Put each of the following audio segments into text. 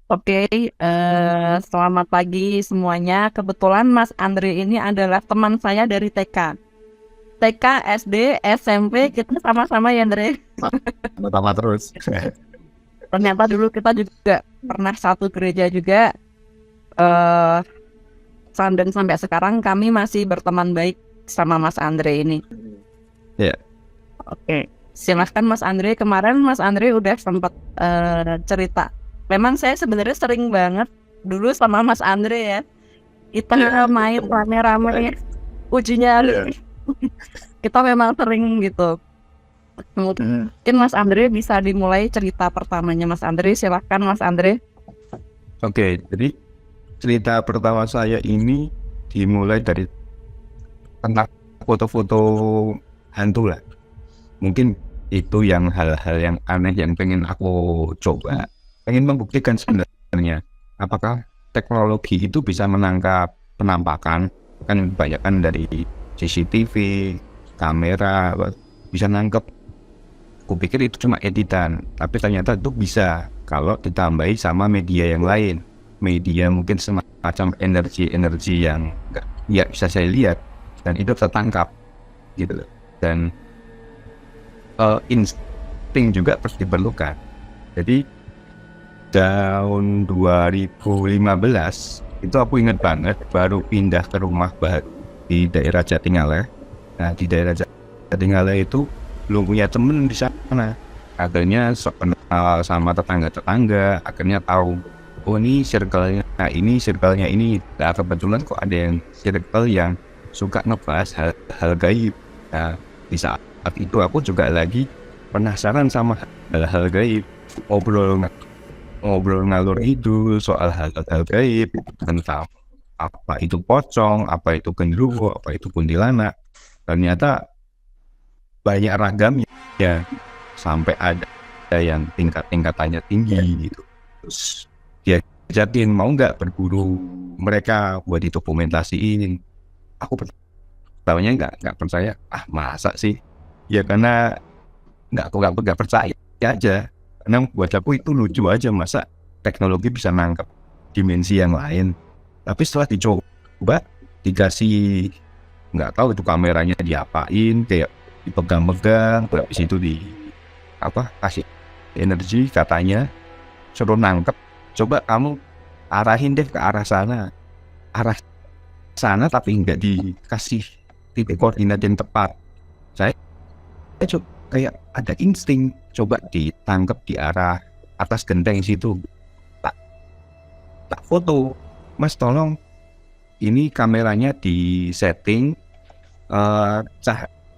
Oke, selamat pagi semuanya. Kebetulan Mas Andre ini adalah teman saya dari TK. TK, SD, SMP, kita sama-sama ya Andre. Pertama terus. Ternyata dulu kita juga pernah satu gereja juga. eh dan sampai sekarang kami masih berteman baik sama Mas Andre ini. Ya, Oke, silahkan Mas Andre. Kemarin Mas Andre udah sempat cerita. Memang saya sebenarnya sering banget dulu sama Mas Andre ya. Kita main rame-rame uji nyali. Kita memang sering gitu. Mungkin Mas Andre bisa dimulai cerita pertamanya Mas Andre. Silahkan Mas Andre. oke. Jadi cerita pertama saya ini dimulai dari tentang foto-foto hantu lah. Mungkin itu yang hal-hal yang aneh yang pengen aku coba. Pengen membuktikan sebenarnya apakah teknologi itu bisa menangkap penampakan. Kan banyak kan dari CCTV, kamera, bisa nangkep. Kupikir itu cuma editan, tapi ternyata itu bisa kalau ditambahi sama media yang lain. Media mungkin semacam energi-energi yang nggak bisa saya lihat dan itu tertangkap gitu loh. Dan insting juga pasti diperlukan. Jadi tahun 2015 itu aku ingat banget baru pindah ke rumah baru di daerah Jatingaleh. Nah di daerah Jatingaleh itu belum punya temen di sana. Akhirnya kenal sama tetangga-tetangga, akhirnya tahu oh ini circle-nya ini. Nah, kebetulan kok ada yang circle yang suka ngebahas hal gaib. Nah, di saat itu aku juga lagi penasaran sama hal-hal gaib. Ngobrol ngalur itu soal hal-hal gaib tentang apa itu pocong, apa itu genderuwo, apa itu kuntilanak. Ternyata banyak ragamnya ya, sampai ada yang tingkatannya tinggi gitu. Terus dia jatin mau nggak berburu mereka buat didokumentasiin. Aku pertamanya nggak percaya, masa sih ya, karena nggak percaya aja, karena buat aku itu lucu aja, masa teknologi bisa nangkep dimensi yang lain. Tapi setelah dicoba, dikasih nggak tahu itu kameranya diapain, kayak dipegang-pegang, habis itu kasih energi katanya, suruh nangkep, coba kamu arahin deh ke arah sana tapi nggak dikasih titik koordinat yang tepat. Saya coba kayak ada insting, coba ditangkep di arah atas genteng situ, tak foto, mas tolong ini kameranya di setting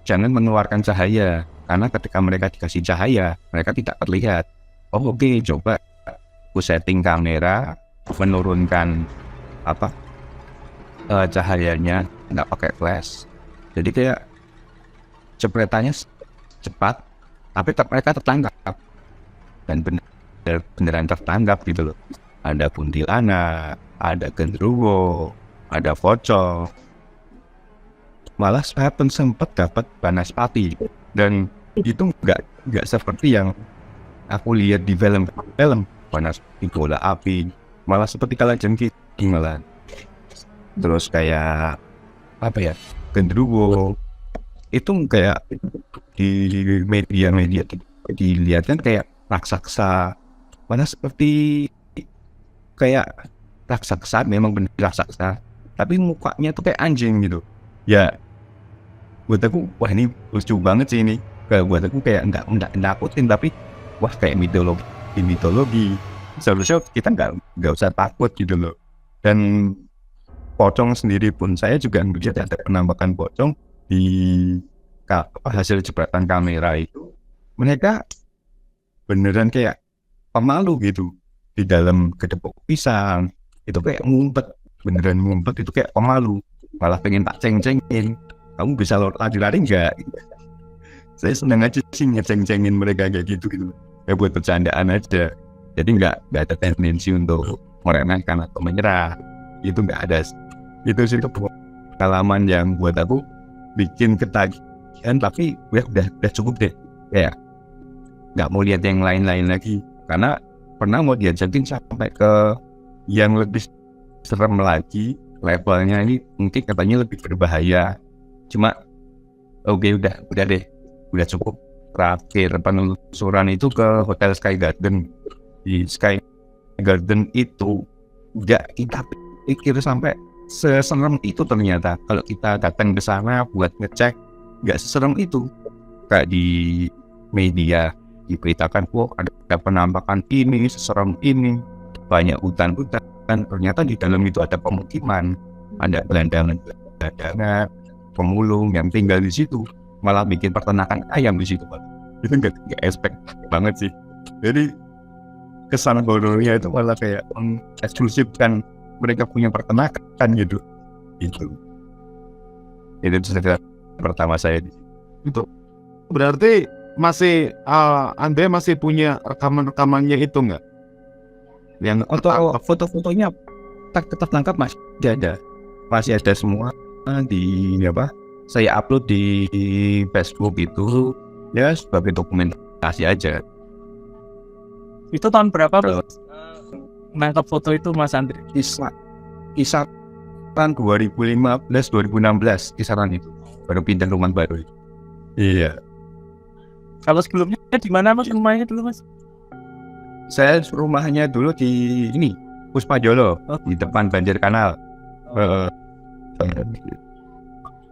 jangan mengeluarkan cahaya, karena ketika mereka dikasih cahaya mereka tidak terlihat. Oke, coba aku setting kamera menurunkan cahayanya, nggak pakai flash, jadi kayak jepretannya cepat tapi mereka tertangkap dan beneran tertangkap gitu loh. Ada kuntilanak, ada genderuwo, ada pocong, malah saya pun sempat dapat banaspati, dan itu nggak seperti yang aku lihat di film banaspati bola api, malah seperti kalajengking malah. Terus kayak genderuwo itu kayak di media dilihatkan kayak raksasa, mana seperti kayak raksasa, memang benar raksasa, tapi mukanya tuh kayak anjing gitu ya. Buat aku wah ini lucu banget sih ini, buat aku kayak nggak nakutin, tapi wah kayak mitologi seharusnya kita nggak usah takut gitu loh. Dan pocong sendiri pun saya juga melihat ada penampakan pocong di hasil jepretan kamera itu, mereka beneran kayak pemalu gitu di dalam gedebok pisang, itu kayak beneran ngumpet, itu kayak pemalu, malah pengen tak ceng-cengin, kamu bisa lari-lari nggak? Saya seneng aja sih ngeceng-cengin mereka kayak gitu ya, buat bercandaan aja, jadi nggak ada tendensi untuk meremehkan atau menyerah, itu nggak ada. Itu sih pengalaman yang buat aku bikin ketagihan, tapi udah cukup deh, kayak nggak mau lihat yang lain-lain lagi, karena pernah mau diajakin sampai ke yang lebih serem lagi, levelnya ini mungkin katanya lebih berbahaya. Cuma oke, udah deh, udah cukup. Terakhir penelusuran itu ke Hotel Sky Garden. Di Sky Garden itu nggak kita pikir sampai seserem itu ternyata. Kalau kita datang ke sana buat ngecek, nggak seserem itu. Kayak di media diberitakan, ada penampakan ini, seserem ini, banyak hutan-hutan. Ternyata di dalam itu ada pemukiman, ada gelandangan, pemulung yang tinggal di situ, malah bikin peternakan ayam di situ, Pak. Itu nggak expect banget sih. Jadi kesan horornya itu malah kayak eksklusifkan mereka punya peternakan gitu. Itu cerita pertama saya di situ. Itu berarti masih Anda masih punya rekaman-rekamannya itu nggak? Yang Foto-fotonya tetap tangkap masih ada semua di saya upload di Facebook itu ya sebagai dokumentasi aja. Itu tahun berapa Mas nangkap foto itu Mas Andre? Kisaran 2015-2016 kisaran itu baru pindah rumah baru. Iya. Kalau sebelumnya di mana Mas rumahnya dulu Mas? Saya rumahnya dulu di ini Puspajolo, di depan Banjir Kanal.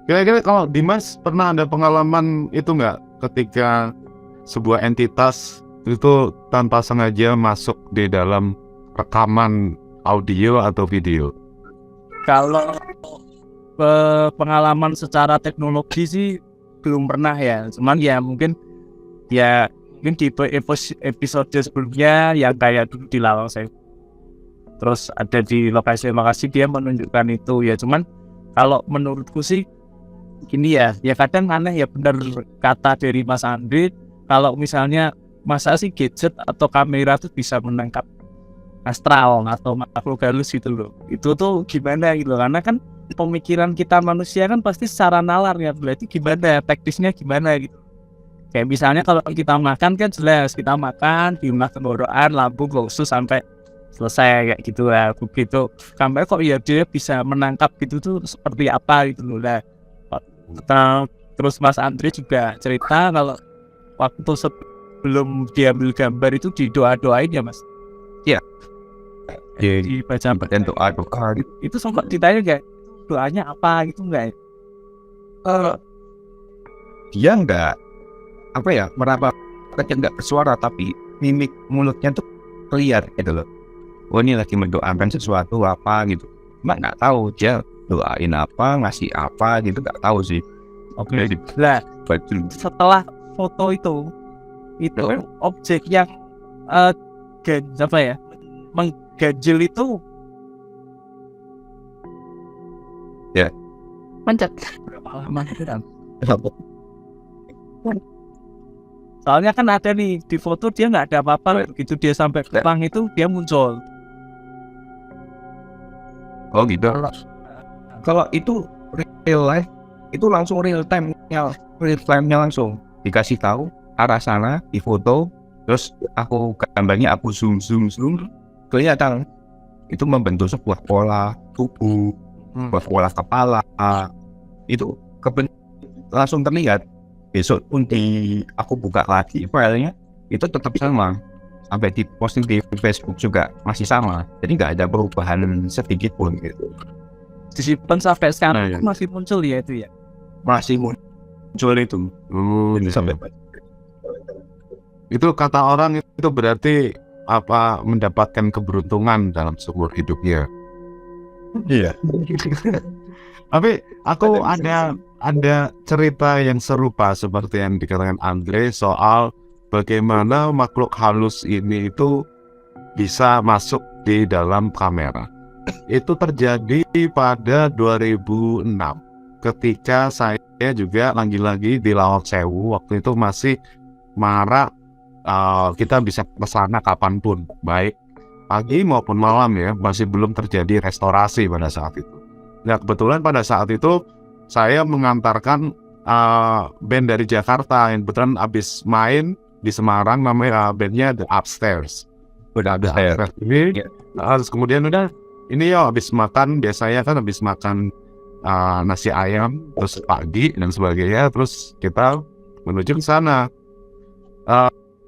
Kira-kira kalau Dimas pernah ada pengalaman itu nggak ketika sebuah entitas itu tanpa sengaja masuk di dalam rekaman audio atau video? Kalau pengalaman secara teknologi sih belum pernah ya. Cuman ya mungkin di episode sebelumnya yang kayak dulu di Lawang Sewu. Terus ada di lokasi dia menunjukkan itu ya. Cuman kalau menurutku sih gini ya kadang aneh ya, benar kata dari Mas Andre, kalau misalnya masa sih gadget atau kamera tuh bisa menangkap astral atau makhluk halus gitu loh. Itu tuh gimana gitu, karena kan pemikiran kita manusia kan pasti secara nalar ya, berarti gimana teknisnya gimana gitu. Kayak misalnya kalau kita makan kan jelas kita makan di rumah tenggorokan, lambung, usus sampai selesai kayak gitu lah. Begitu kamera kok ya dia bisa menangkap gitu tuh seperti apa gitu loh lah. Terus Mas Andre juga cerita kalau waktu sebelum diambil gambar itu didoa-doain ya Mas? Iya. Dibaca dan doa gitu. Itu sempat ditanya nggak doanya apa gitu nggak? Dia nggak meraba nggak bersuara, tapi mimik mulutnya tuh kelihatan gitu loh. Oh ini lagi mendoakan sesuatu apa gitu. Cuma nggak tahu dia doain apa, ngasih apa gitu, nggak tahu sih. Oke. Lah setelah foto itu objek yang mengganjil itu ya Mencet. berapa lama itu dan? Soalnya kan ada nih di foto dia nggak ada apa-apa, begitu dia sampai ke Jepang itu dia muncul. Oh gitu. Kalau itu real life, itu langsung real time-nya langsung dikasih tahu arah sana di foto, terus gambarnya aku zoom kelihatan itu membentuk sebuah pola tubuh, sebuah pola kepala, itu langsung terlihat. Besok pun aku buka lagi filenya itu tetap sama, sampai di posting di Facebook juga masih sama, jadi nggak ada perubahan sedikit pun gitu. Disimpan sampai sekarang masih muncul ya itu ya? Masih muncul itu. Sampai itu kata orang itu berarti mendapatkan keberuntungan dalam seumur hidupnya. Iya. Tapi aku ada cerita yang serupa seperti yang dikatakan Andre soal bagaimana makhluk halus ini itu bisa masuk di dalam kamera. Itu terjadi pada 2006 ketika saya juga lagi-lagi di Lawang Sewu. Waktu itu masih marak, kita bisa ke sana kapanpun, baik pagi maupun malam ya, masih belum terjadi restorasi pada saat itu. Nah kebetulan pada saat itu saya mengantarkan band dari Jakarta yang kebetulan habis main di Semarang, namanya bandnya The Upstairs. udah habis Saya- akhirat ini. Iya. Terus kemudian udah ini ya habis makan, biasanya kan habis makan nasi ayam terus pagi dan sebagainya, terus kita menuju ke sana.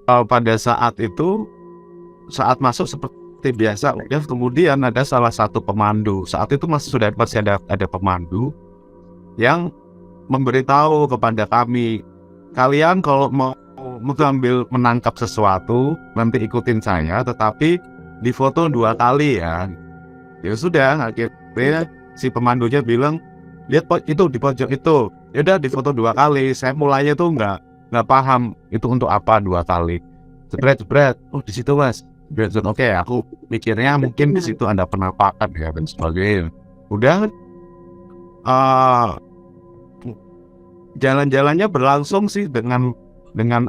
Pada saat itu, saat masuk seperti biasa, udah kemudian ada salah satu pemandu. Saat itu masih ada pemandu yang memberitahu kepada kami, kalian kalau mau menangkap sesuatu nanti ikutin saya, tetapi difoto 2 kali ya. Ya sudah, akhirnya si pemandunya bilang, lihat itu di pojok itu, ya udah difoto 2 kali. Saya mulainya tuh nggak paham itu untuk apa 2 kali. Jebret, oh di situ mas. Oke, aku mikirnya mungkin di situ ada penampakan ya dan sebagainya. Udah, jalan-jalannya berlangsung sih dengan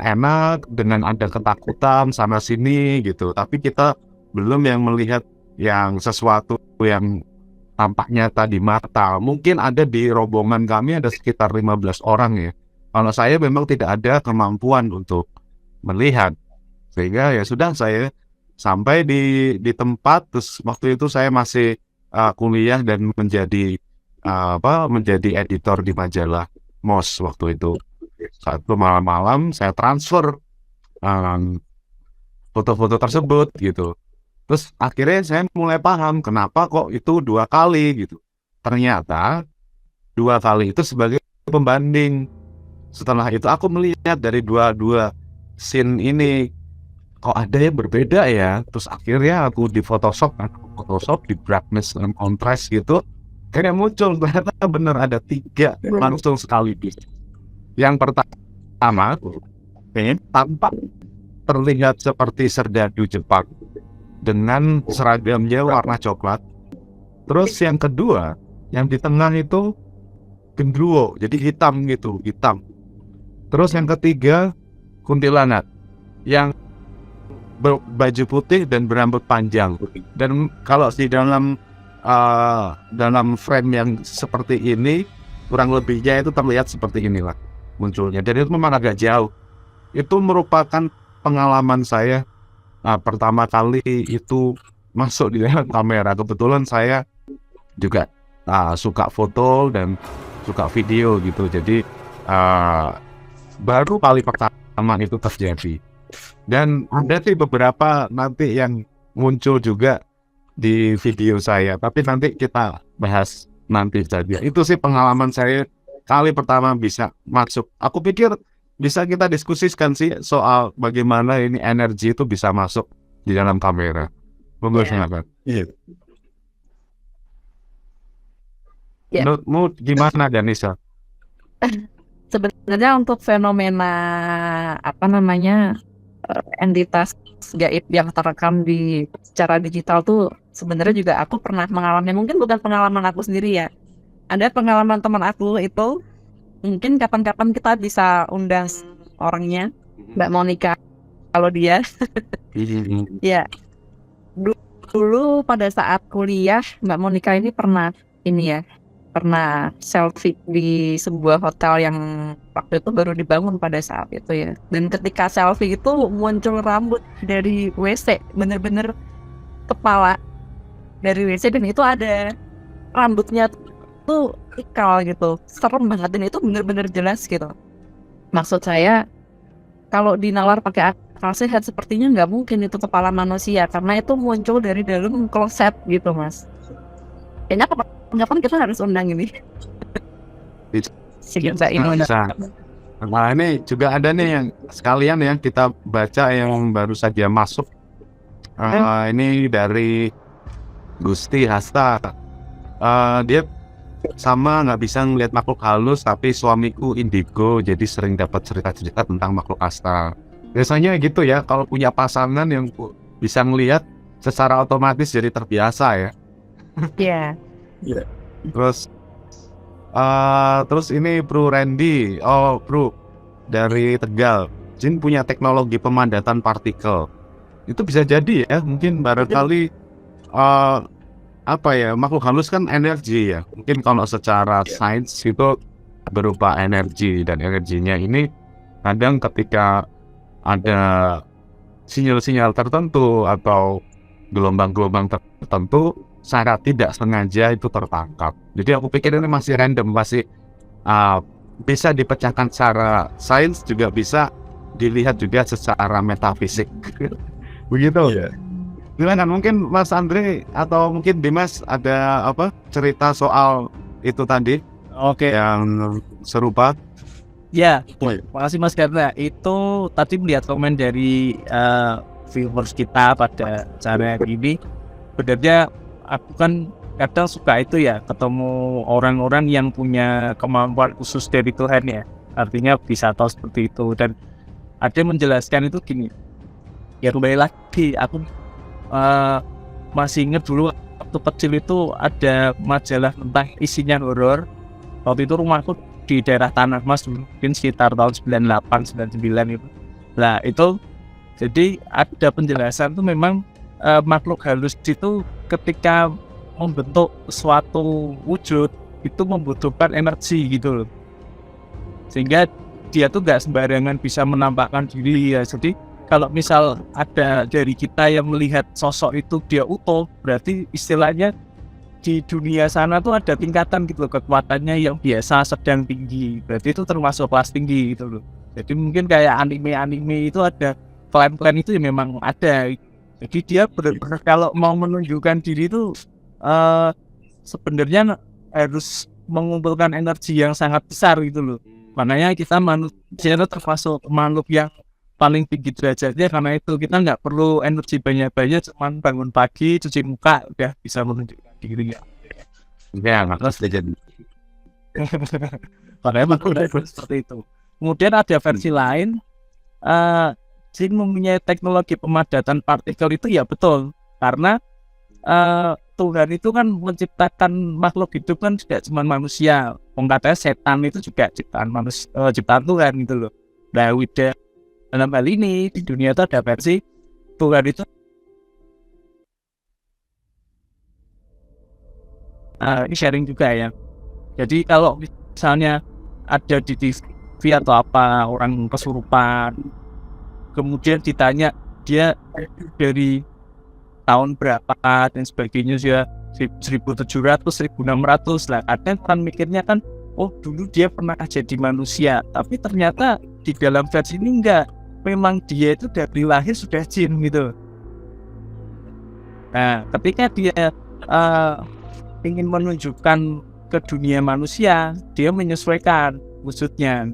enak, dengan ada ketakutan sana sini gitu. Tapi kita belum yang melihat yang sesuatu yang tampak nyata di mata. Mungkin ada di rombongan kami ada sekitar 15 orang ya. Kalau saya memang tidak ada kemampuan untuk melihat. Sehingga ya sudah, saya sampai di tempat. Terus waktu itu saya masih kuliah dan menjadi editor di majalah MOS waktu itu. Saat itu malam-malam saya transfer foto-foto tersebut gitu. Terus akhirnya saya mulai paham kenapa kok itu 2 kali gitu. Ternyata 2 kali itu sebagai pembanding. Setelah itu aku melihat dari dua scene ini, kok ada yang berbeda ya. Terus akhirnya aku di Photoshop di brightness dan contrast gitu. Akhirnya muncul ternyata benar ada 3 langsung sekaligus. Yang pertama, tampak terlihat seperti serdadu Jepang dengan seragamnya warna coklat. Terus yang kedua, yang di tengah itu gendruwo, jadi hitam. Terus yang ketiga, kuntilanak yang baju putih dan berambut panjang. Dan kalau di dalam frame yang seperti ini, kurang lebihnya itu terlihat seperti inilah munculnya. Dan itu memang agak jauh. Itu merupakan pengalaman saya pertama kali itu masuk di dalam kamera. Kebetulan saya juga suka foto dan suka video gitu. Jadi baru kali pertama itu terjadi. Dan ada sih beberapa nanti yang muncul juga di video saya, tapi nanti kita bahas nanti saja. Itu sih pengalaman saya kali pertama bisa masuk. Aku pikir bisa kita diskusikan sih soal bagaimana ini energi itu bisa masuk di dalam kamera. Monggo silakan. Iya. Ya. Menurutmu gimana Danisa? Sebenarnya untuk fenomena entitas gaib yang terekam di secara digital tuh sebenarnya juga aku pernah mengalami. Mungkin bukan pengalaman aku sendiri ya. Ada pengalaman teman aku itu. Mungkin kapan-kapan kita bisa undang orangnya, Mbak Monica. Kalau dia, ya dulu pada saat kuliah Mbak Monica ini pernah selfie di sebuah hotel yang waktu itu baru dibangun pada saat itu ya. Dan ketika selfie itu muncul rambut dari WC, bener-bener kepala dari WC, dan itu ada rambutnya tuh ikal gitu, serem banget, dan itu bener-bener jelas gitu. Maksud saya, kalau dinalar pakai akal sehat sepertinya nggak mungkin itu kepala manusia, karena itu muncul dari dalam kloset gitu mas. Kayaknya kapan kita harus undang ini. Bisa ini. Nah ini juga ada nih yang sekalian yang kita baca yang baru saja masuk. Ini dari Gusti Hasta. Dia sama nggak bisa ngelihat makhluk halus, tapi suamiku indigo, jadi sering dapat cerita-cerita tentang makhluk astral. Biasanya gitu ya, kalau punya pasangan yang bisa ngelihat secara otomatis jadi terbiasa ya. Iya. Terus ini Bro Randy, Bro dari Tegal, Jin punya teknologi pemandatan partikel. Itu bisa jadi ya, mungkin barangkali makhluk halus kan energi ya. Mungkin kalau secara sains itu berupa energi, dan energinya ini kadang ketika ada sinyal-sinyal tertentu atau gelombang-gelombang tertentu secara tidak sengaja itu tertangkap. Jadi aku pikir ini masih random, masih bisa dipecahkan secara sains, juga bisa dilihat juga secara metafisik. Begitu. Iya. Gimana, mungkin Mas Andre atau mungkin Dimas ada apa cerita soal itu tadi Oke, yang serupa? ya, makasih Mas karena itu tadi melihat komen dari viewers kita pada acara ini. Sebenarnya aku kan kadang suka itu ya, ketemu orang-orang yang punya kemampuan khusus dari Tuhan ya, artinya bisa tahu seperti itu. Dan ada yang menjelaskan itu gini, ya kembali lagi aku masih ingat dulu waktu kecil itu ada majalah tentang isinya horor. Waktu itu rumahku di daerah Tanah Mas, mungkin sekitar tahun 98, 99 itu. Nah itu jadi ada penjelasan tuh memang makhluk halus itu ketika membentuk suatu wujud itu membutuhkan energi gitu loh, sehingga dia tuh gak sembarangan bisa menampakkan diri ya. Jadi kalau misal ada dari kita yang melihat sosok itu dia utuh, berarti istilahnya di dunia sana tuh ada tingkatan gitu loh, kekuatannya yang biasa, sedang, tinggi, berarti itu termasuk kelas tinggi gitu loh. Jadi mungkin kayak anime-anime itu ada klan-klan itu ya memang ada. Jadi dia benar-benar kalau mau menunjukkan diri itu sebenarnya harus mengumpulkan energi yang sangat besar gitu loh. Makanya kita manusia itu termasuk makhluk yang paling tinggi derajatnya, karena itu kita nggak perlu energi banyak-banyak, cuman bangun pagi, cuci muka, udah bisa menunjukkan diri ya. Ya, nggak jadi. Makanya makhluk seperti itu. Kemudian ada versi lain, jin mempunyai teknologi pemadatan partikel itu ya betul, karena Tuhan itu kan menciptakan makhluk hidup kan tidak cuma manusia. Katanya setan itu juga ciptaan manusia, ciptaan Tuhan gitu loh. Nah, dalam hal ini di dunia itu ada versi Tuhan itu ini sharing juga ya. Jadi kalau misalnya ada di TV atau apa orang kesurupan, kemudian ditanya dia dari tahun berapa dan sebagainya ya, 1700, 1600 lah. Kadang kan mikirnya kan, oh dulu dia pernah jadi manusia, tapi ternyata di dalam versi ini enggak, memang dia itu dari lahir sudah jin gitu. Nah ketika dia ingin menunjukkan ke dunia manusia, dia menyesuaikan wujudnya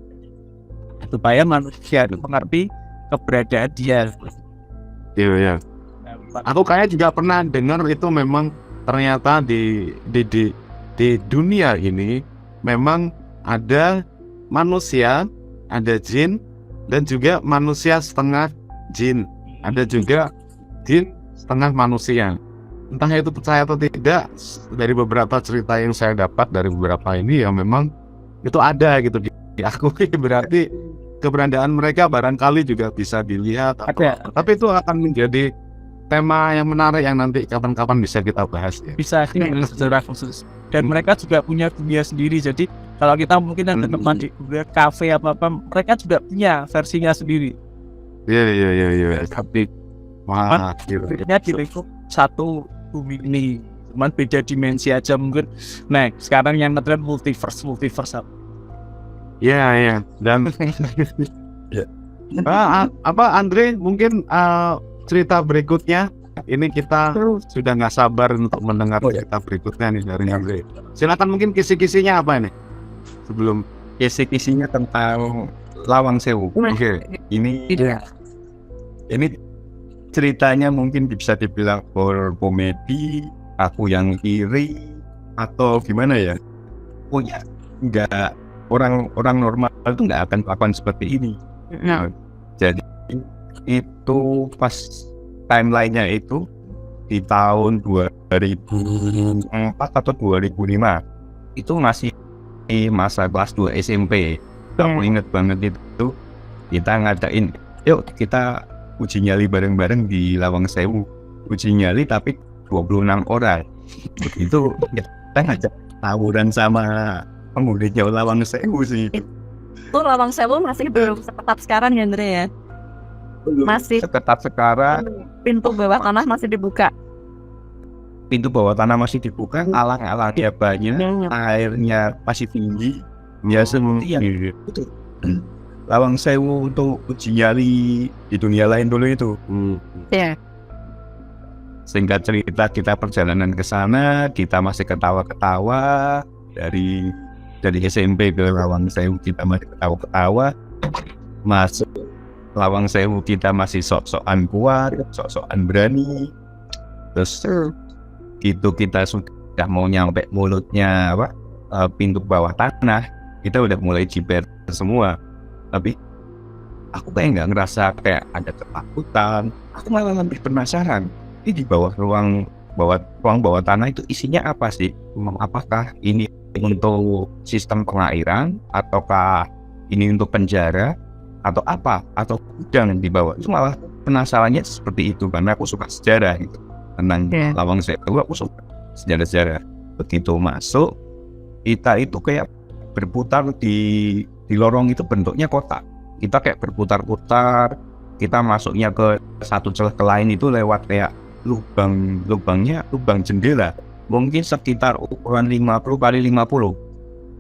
supaya manusia itu mengerti keberadaan dia. Iya. Aku kayaknya juga pernah dengar itu memang ternyata di dunia ini memang ada manusia, ada jin, dan juga manusia setengah jin. Ada juga jin setengah manusia. Entah itu percaya atau tidak, dari beberapa cerita yang saya dapat dari beberapa ini ya memang itu ada gitu diakui. Berarti keberadaan mereka barangkali juga bisa dilihat Ada. tapi itu akan menjadi tema yang menarik yang nanti kapan-kapan bisa kita bahas ya. Bisa secara khusus. Dan mereka juga punya dunia sendiri. Jadi kalau kita mungkin ada teman di kafe apa-apa, mereka juga punya versinya sendiri. Iya. Tapi Wah, gitu. ini di lingkup satu bumi ini, cuman beda dimensi aja mungkin. Nah sekarang yang ngetren multiverse apa? Iya. Dan apa Andre mungkin cerita berikutnya ini kita sudah nggak sabar untuk mendengar cerita berikutnya nih dari Andre. Silakan, mungkin kisi-kisinya apa ini sebelum Kisi-kisinya tentang Lawang Sewu. Oke. Ini ceritanya mungkin bisa dibilang horror komedi, aku yang iri, atau gimana ya? Oh ya, nggak, orang normal itu nggak akan melakukan seperti ini. Nah, Jadi itu pas timelinenya itu di tahun 2004 atau 2005, itu masih masa kelas 2 SMP. Aku inget banget itu kita ngadain, yuk kita uji nyali bareng-bareng di Lawang Sewu. Uji nyali tapi 26 orang. Itu kita ngajak tawuran sama penghuninya Lawang Sewu sih. itu Lawang Sewu masih belum seketat sekarang ya Andre ya. Masih seketat sekarang, pintu bawah tanah masih dibuka. pintu bawah tanah masih dibuka, alang-alangnya banyak, Banyak. airnya masih tinggi. Ya seperti yang itu Lawang Sewu untuk uji nyali di dunia lain dulu itu. Ya. Singkat cerita, kita perjalanan ke sana, kita masih ketawa-ketawa dari SMP ke Lawang Sewu, kita masih ketawa-ketawa. Masuk Lawang Sewu kita masih sok-sokan kuat, sok-sokan berani. Terus itu kita sudah mau nyampe mulutnya pintu bawah tanah, kita udah mulai jiper semua. Tapi aku kayak nggak ngerasa kayak ada ketakutan. Aku malah lebih penasaran. Ini di ruang bawah tanah itu isinya apa sih? Apakah ini untuk sistem pengairan, ataukah ini untuk penjara, atau apa? Atau gudang di bawah? Itu malah penasarannya seperti itu, karena aku suka sejarah gitu. Tentang Lawang Sewu, aku suka sejarah-sejarah. Begitu masuk, kita itu kayak berputar di lorong itu bentuknya kotak. Kita kayak berputar-putar, kita masuknya ke satu celah ke lain itu lewat kayak lubang jendela. Mungkin sekitar ukuran 50 kali 50.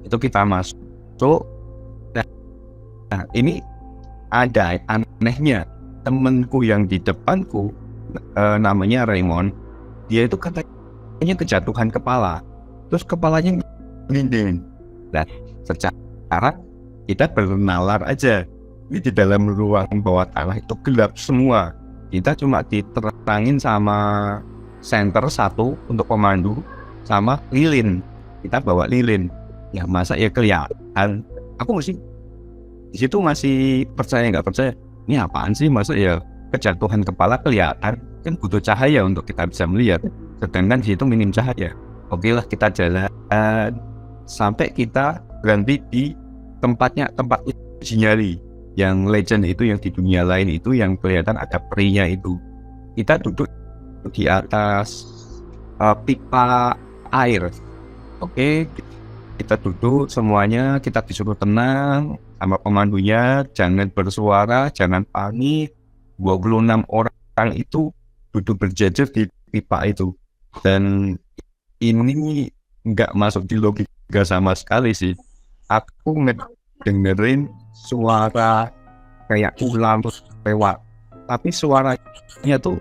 Itu kita masuk. Nah, ini ada anehnya. Temenku yang di depanku, namanya Raymond, dia itu katanya kejatuhan kepala. Terus kepalanya merinding. Nah, secara kita bernalar aja. Ini di dalam ruang bawah tanah itu gelap semua. Kita cuma diterangin sama center satu untuk pemandu sama lilin. Kita bawa lilin. Ya masa ya kelihatan. Aku di situ masih percaya nggak percaya. Ini apaan sih, masa ya kejatuhan kepala kelihatan? Kan butuh cahaya untuk kita bisa melihat. Sedangkan di situ minim cahaya. Oke lah, kita jalan sampai kita berhenti di tempat uji nyali. Yang legend itu, yang di dunia lain itu, yang kelihatan ada perinya itu. Kita duduk di atas pipa air. Oke, kita duduk semuanya, kita disuruh tenang sama pemandunya, jangan bersuara, jangan panik. 26 orang itu duduk berjejer di pipa itu. Dan ini nggak masuk di logika sama sekali sih. Aku dengerin suara kayak ular lewat, tapi suaranya tuh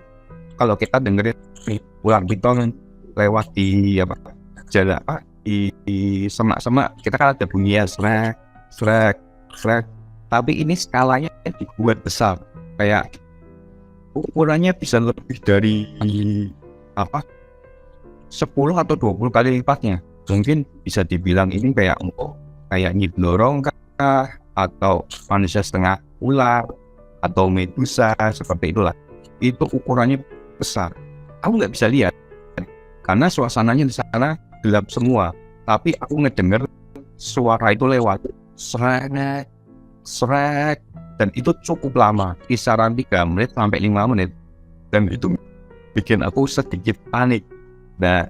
kalau kita dengerin ular piton lewat di jalan di semak-semak, kita kan ada bunyinya srek, tapi ini skalanya dibuat besar, kayak ukurannya bisa lebih dari 10 atau 20 kali lipatnya. Mungkin bisa dibilang ini kayak nyidlorong kah, atau manusia setengah ular, atau medusa, seperti itulah. Itu ukurannya besar. Aku nggak bisa lihat karena suasananya di sana gelap semua. Tapi aku ngedenger suara itu lewat srek, dan itu cukup lama, kisaran 3 menit sampai 5 menit. Dan itu bikin aku sedikit panik. Nah,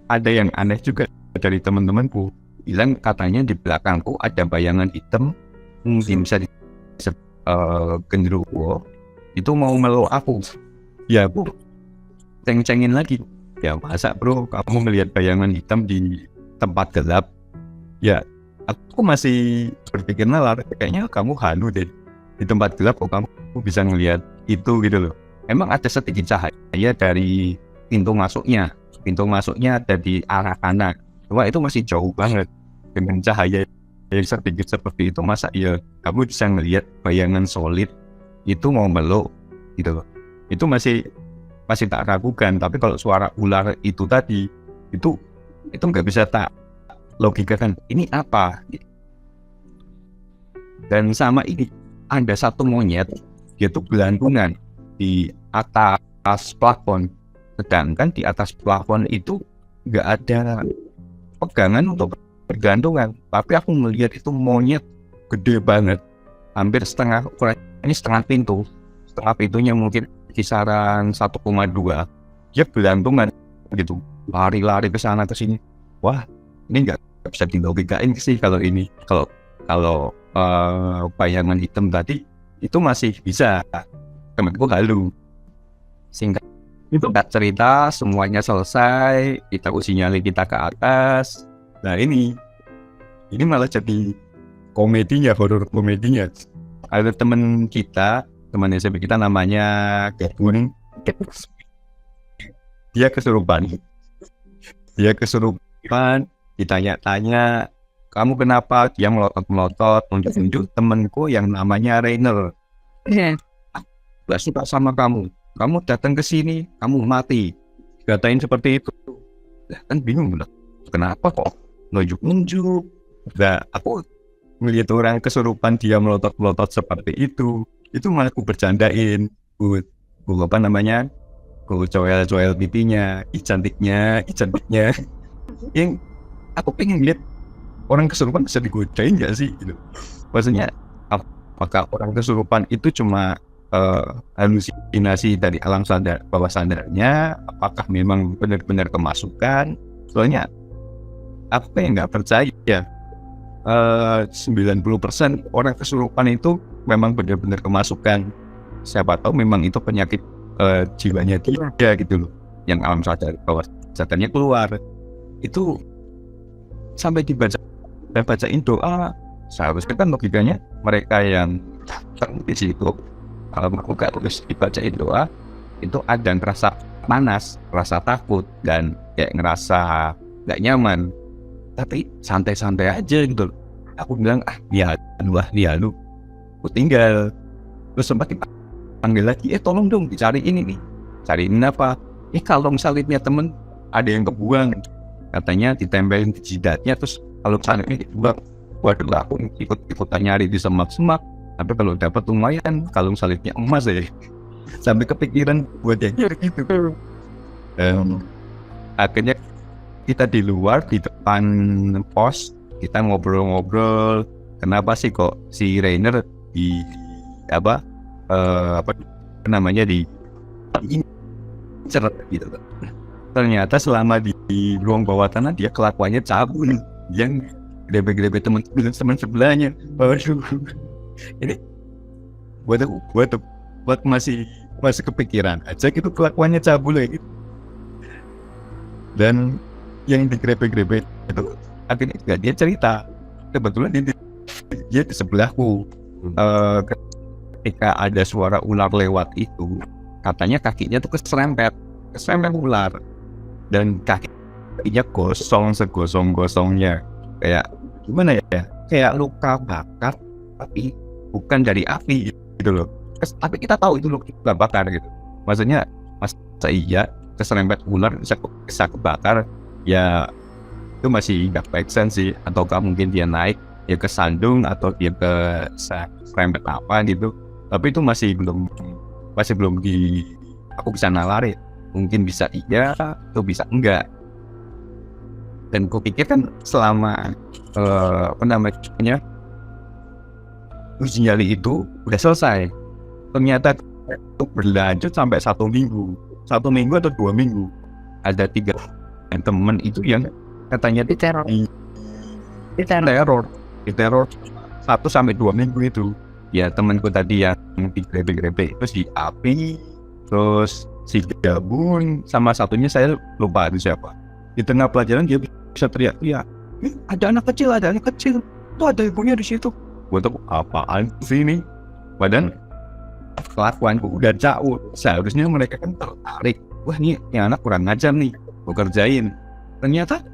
ada yang aneh juga dari teman-temanku, bilang katanya di belakangku ada bayangan hitam, mungkin bisa genderuwo, itu mau meluk aku. Ya aku ceng-cengin lagi, ya masa bro kamu ngelihat bayangan hitam di tempat gelap? Ya aku masih berpikir nalar, kayaknya kamu halu deh, di tempat gelap kok kamu bisa ngelihat itu gitu loh. Emang ada sedikit cahaya dari pintu masuknya ada di arah kanan, cuma itu masih jauh banget. Dengan cahaya yang sedikit seperti itu, masa ya kamu bisa ngelihat bayangan solid itu mau meluk gitu loh. Itu masih tak ragukan. Tapi kalau suara ular itu tadi, itu nggak bisa tak logikakan ini apa. Dan sama ini ada satu monyet, dia tuh gelantungan di atas plafon. Sedangkan di atas plafon itu nggak ada pegangan untuk bergantungan. Tapi aku melihat itu monyet gede banget, hampir setengah pintu. Setengah pintunya mungkin kisaran 1,2. Dia gelantungan gitu, lari-lari ke sana ke sini. Wah, ini nggak bisa dilogikain sih kalau ini. Kalau bayangan hitam tadi itu masih bisa. Temanku halu. Singkat cerita, semuanya selesai, kita sinyalin kita ke atas. Nah ini malah jadi komedinya, horor komedinya. Ada teman SMP kita namanya Kevin. Dia kesurupan, ditanya-tanya, kamu kenapa? Dia melotot, tunjuk-tunjuk temanku yang namanya Rainer. Gak suka sama kamu datang ke sini, kamu mati. Katain seperti itu. Kan bingung lah, kenapa kok nunjuk-nunjuk? Nah, aku melihat orang kesurupan dia melotot-melotot seperti itu malah aku bercandain. Ku coel-coel pipinya, cantiknya. Yang aku pengen lihat orang kesurupan bisa digodain gak sih? Gitu. Maksudnya, apakah orang kesurupan itu cuma halusinasi dari alam sadar bawah sadarnya? Apakah memang benar-benar kemasukan? Soalnya aku yang nggak percaya 90% orang kesurupan itu memang benar-benar kemasukan. Siapa tahu memang itu penyakit jiwanya dia gitu loh, yang alam sadar bawah sadarnya keluar. Itu sampai bacain doa, seharusnya kan logikanya mereka yang datang di situ kalau aku gak terus dibacain doa itu ada rasa panas, rasa takut, dan kayak ngerasa gak nyaman. Tapi santai-santai aja gitu. Aku bilang dia lu, aku tinggal. Terus sempat dipanggil lagi, tolong dong dicariin ini. Cariin apa? Kalau salibnya temen ada yang kebuang, katanya ditempelin di jidatnya, terus kalau salibnya dibuang. Waduh, aku ikut-ikutan nyari di semak-semak. Tapi kalau dapat lumayan, kalau salibnya emas ya. Sampai kepikiran buat yang gitu. Akhirnya kita di luar, di depan pos, kita ngobrol-ngobrol. Kenapa sih kok si Rainer di ceret gitu. Ternyata selama di ruang bawah tanah dia kelakuannya cabul, yang grebe-grebe teman sebelahnya. Waduh. Ini buat masih kepikiran aja gitu kelakuannya cabul ya gitu. Dan yang digrebe-grebe itu akhirnya juga dia cerita, kebetulan dia di sebelahku. Ketika ada suara ular lewat itu, katanya kakinya tuh keserempet ular, dan kakinya gosong segosong-gosongnya, kayak gimana ya, kayak luka bakar tapi bukan dari api gitu loh. Tapi kita tahu itu luka bakar gitu. Maksudnya masa iya keserempet ular bisa kebakar ya, itu masih nggak make sense sih. Ataukah mungkin dia naik ya kesandung, atau dia ke serempet apa gitu. Tapi itu masih belum aku bisa nalarin. Mungkin bisa iya atau bisa enggak. Dan kupikir kan selama uji nyali itu udah selesai. Ternyata itu berlanjut sampai 1 minggu atau 2 minggu. Ada 3 temen itu yang katanya Diteror. diteror 1-2 minggu itu. Ya temanku tadi yang digrebe-grebe itu si Api, terus si Gabun, sama satunya saya lupa itu siapa. Di tengah pelajaran dia bisa teriak-teriak, ada anak kecil, tuh ada ibunya di situ. Gue tuh apaan sih ini? Padahal kelakuanku udah jauh. Seharusnya mereka kan tertarik. Wah ini anak kurang ngajar nih, gue kerjain. Ternyata